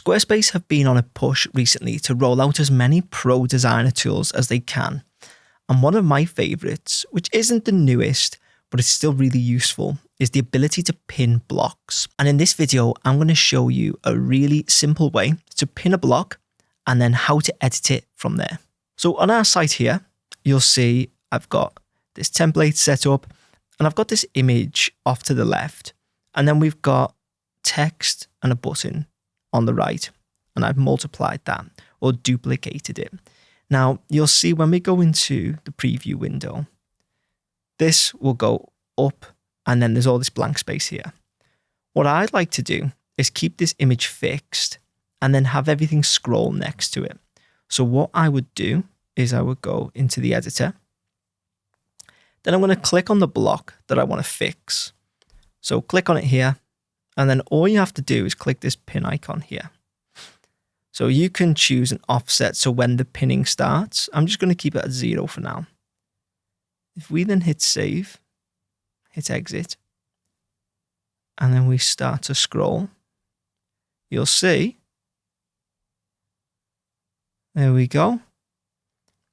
Squarespace have been on a push recently to roll out as many pro designer tools as they can. And one of my favourites, which isn't the newest, but it's still really useful, is the ability to pin blocks. And in this video, I'm going to show you a really simple way to pin a block and then how to edit it from there. So on our site here, you'll see I've got this template set up and I've got this image off to the left. And then we've got text and a button on the right. And I've multiplied that or duplicated it. Now you'll see when we go into the preview window, this will go up and then there's all this blank space here. What I'd like to do is keep this image fixed and then have everything scroll next to it. So what I would do is I would go into the editor. Then I'm going to click on the block that I want to fix. So click on it here. And then all you have to do is click this pin icon here. So you can choose an offset. So when the pinning starts, I'm just going to keep it at 0 for now. If we then hit save, hit exit, and then we start to scroll, you'll see, there we go.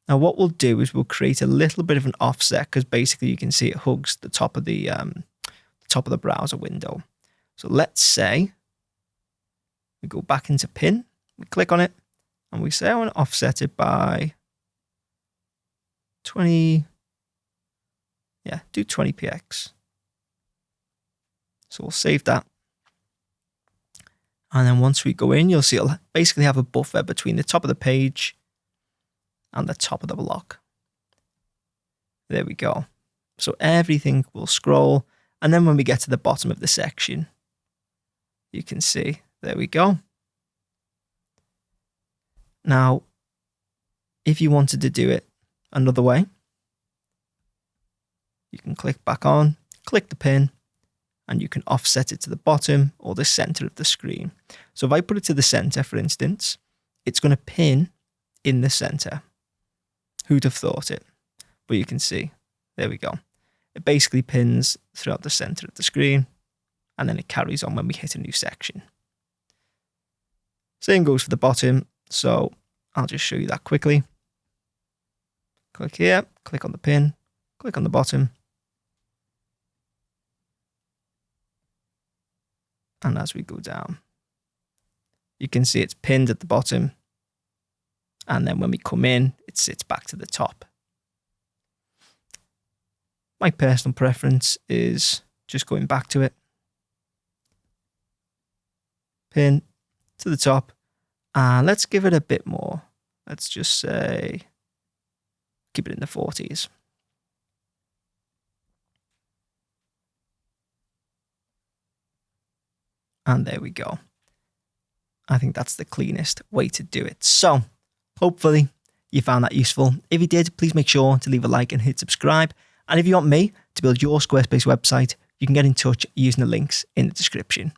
Now what we'll do is we'll create a little bit of an offset because basically you can see it hugs the top of the browser window. So let's say we go back into pin, we click on it, and we say I want to offset it by 20. Yeah, do 20px. So we'll save that. And then once we go in, you'll see it'll basically have a buffer between the top of the page and the top of the block. There we go. So everything will scroll. And then when we get to the bottom of the section, you can see, there we go. Now, if you wanted to do it another way, you can click back on, click the pin, and you can offset it to the bottom or the center of the screen. So if I put it to the center, for instance, it's going to pin in the center. Who'd have thought it? But you can see, there we go. It basically pins throughout the center of the screen, and then it carries on when we hit a new section. Same goes for the bottom, so I'll just show you that quickly. Click here, click on the pin, click on the bottom, and as we go down, you can see it's pinned at the bottom. And then when we come in, it sits back to the top. My personal preference is just going back to it. Pin to the top. And let's give it a bit more. Let's just say, keep it in the 40s. And there we go. I think that's the cleanest way to do it. So hopefully you found that useful. If you did, please make sure to leave a like and hit subscribe. And if you want me to build your Squarespace website, you can get in touch using the links in the description.